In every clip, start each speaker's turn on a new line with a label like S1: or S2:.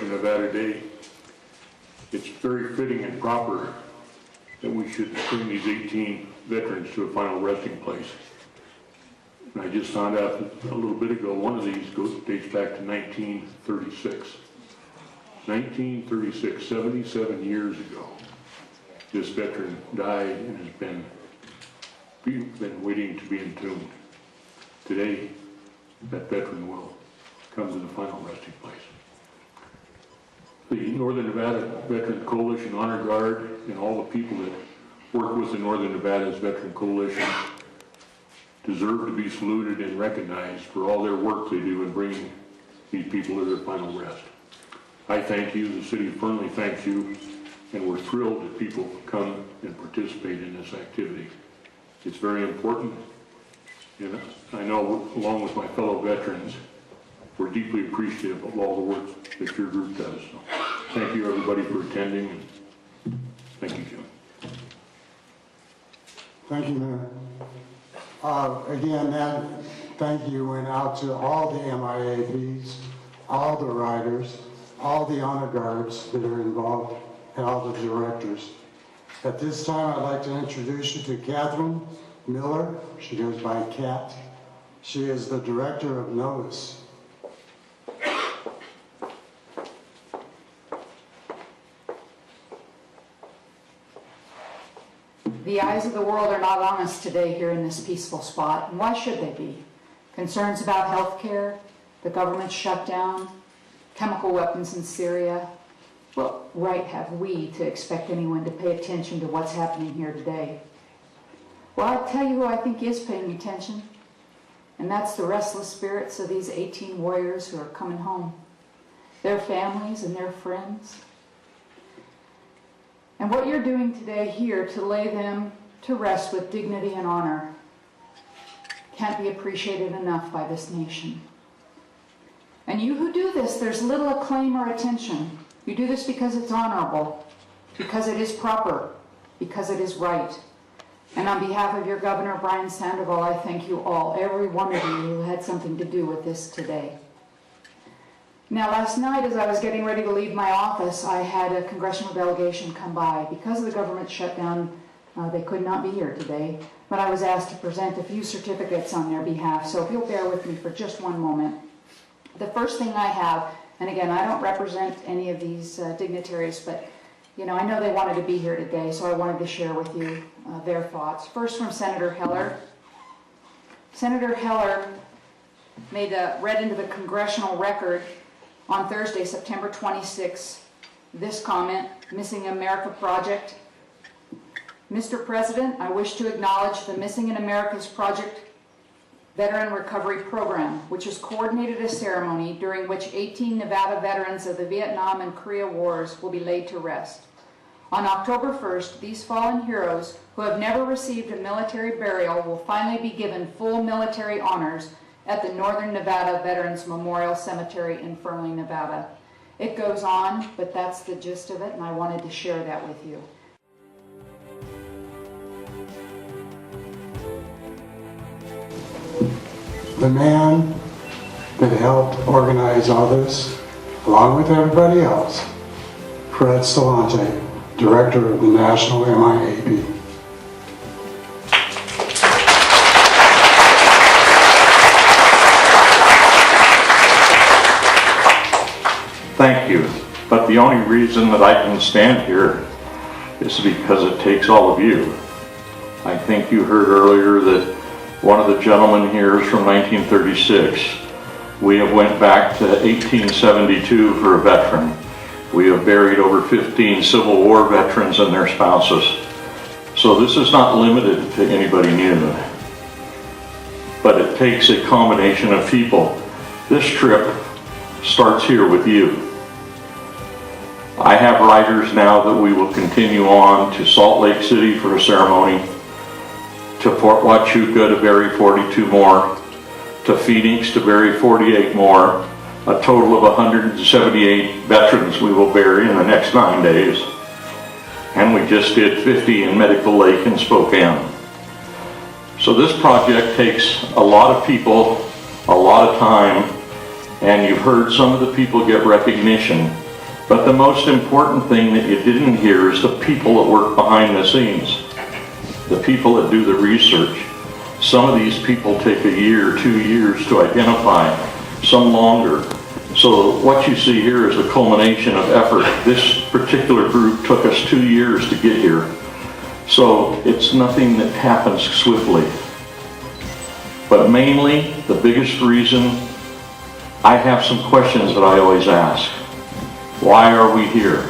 S1: Northern Nevada Day, it's very fitting and proper that we should bring these 18 veterans to a final resting place. And I just found out a little bit ago, one of these dates back to 1936. 1936, 77 years ago, this veteran died and has been waiting to be entombed. Today, that veteran will come to the final resting place. The Northern Nevada Veterans Coalition Honor Guard and all the people that work with the Northern Nevada's Veteran Coalition deserve to be saluted and recognized for all their work they do in bringing these people to their final rest. I thank you, the city of Fernley thanks you, and we're thrilled that people come and participate in this activity. It's very important, and I know along with my fellow veterans, we're deeply appreciative of all the work that your group does. So, thank you everybody for attending, and thank you, Jim.
S2: Thank you, Mayor. Again, that thank you went out to all the MIAPs, all the riders, all the honor guards that are involved, and all the directors. At this time, I'd like to introduce you to Catherine Miller. She goes by Kat. She is the director of NOAAS.
S3: The eyes of the world are not on us today here in this peaceful spot, and why should they be? Concerns about health care, the government shutdown, chemical weapons in Syria. What right have we to expect anyone to pay attention to what's happening here today? Well, I'll tell you who I think is paying attention, and that's the restless spirits of these 18 warriors who are coming home, their families and their friends. And what you're doing today here to lay them to rest with dignity and honor can't be appreciated enough by this nation. And you who do this, there's little acclaim or attention. You do this because it's honorable, because it is proper, because it is right. And on behalf of your Governor, Brian Sandoval, I thank you all, every one of you who had something to do with this today. Now, last night, as I was getting ready to leave my office, I had a congressional delegation come by. Because of the government shutdown, they could not be here today, but I was asked to present a few certificates on their behalf, so if you'll bear with me for just one moment. The first thing I have, and again, I don't represent any of these dignitaries, but you know, I know they wanted to be here today, so I wanted to share with you their thoughts. First, from Senator Heller. Senator Heller read into the congressional record on Thursday, September 26, this comment, Missing America Project. Mr. President, I wish to acknowledge the Missing in America's Project Veteran Recovery Program, which has coordinated a ceremony during which 18 Nevada veterans of the Vietnam and Korea Wars will be laid to rest. On October 1st, these fallen heroes who have never received a military burial will finally be given full military honors at the Northern Nevada Veterans Memorial Cemetery in Fernley, Nevada. It goes on, but that's the gist of it, and I wanted to share that with you.
S2: The man that helped organize all this, along with everybody else, Fred Solante, Director of the National MIAP.
S4: Thank you, but the only reason that I can stand here is because it takes all of you. I think you heard earlier that one of the gentlemen here is from 1936. We have went back to 1872 for a veteran. We have buried over 15 Civil War veterans and their spouses. So this is not limited to anybody new, but it takes a combination of people. This trip starts here with you. I have riders now that we will continue on to Salt Lake City for a ceremony, to Fort Huachuca to bury 42 more, to Phoenix to bury 48 more, a total of 178 veterans we will bury in the next 9 days. And we just did 50 in Medical Lake in Spokane. So this project takes a lot of people, a lot of time, and you've heard some of the people get recognition. But the most important thing that you didn't hear is the people that work behind the scenes, the people that do the research. Some of these people take a year, 2 years to identify, some longer. So what you see here is a culmination of effort. This particular group took us 2 years to get here. So it's nothing that happens swiftly. But mainly, the biggest reason, I have some questions that I always ask. Why are we here?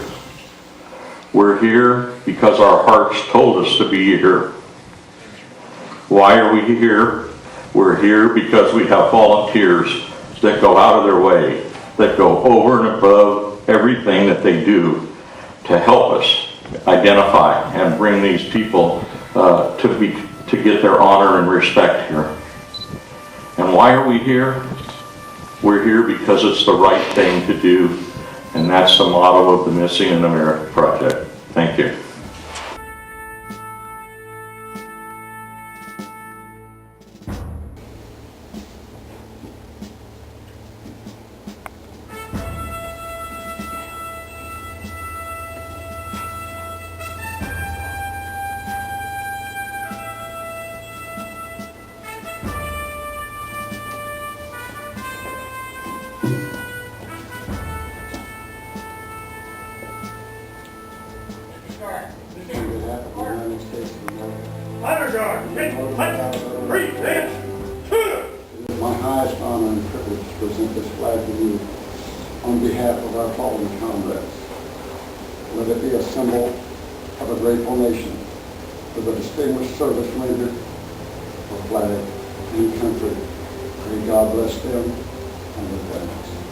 S4: We're here because our hearts told us to be here. Why are we here? We're here because we have volunteers that go out of their way, that go over and above everything that they do to help us identify and bring these people to get their honor and respect here. And why are we here? We're here because it's the right thing to do, and that's the motto of the Missing in America Project. Thank you.
S5: Honor guard, three, dance,
S2: It is my highest honor and privilege to present this flag to you on behalf of our fallen comrades. Let it be a symbol of a grateful nation for the distinguished service rendered for flag and country. May God bless them and their families.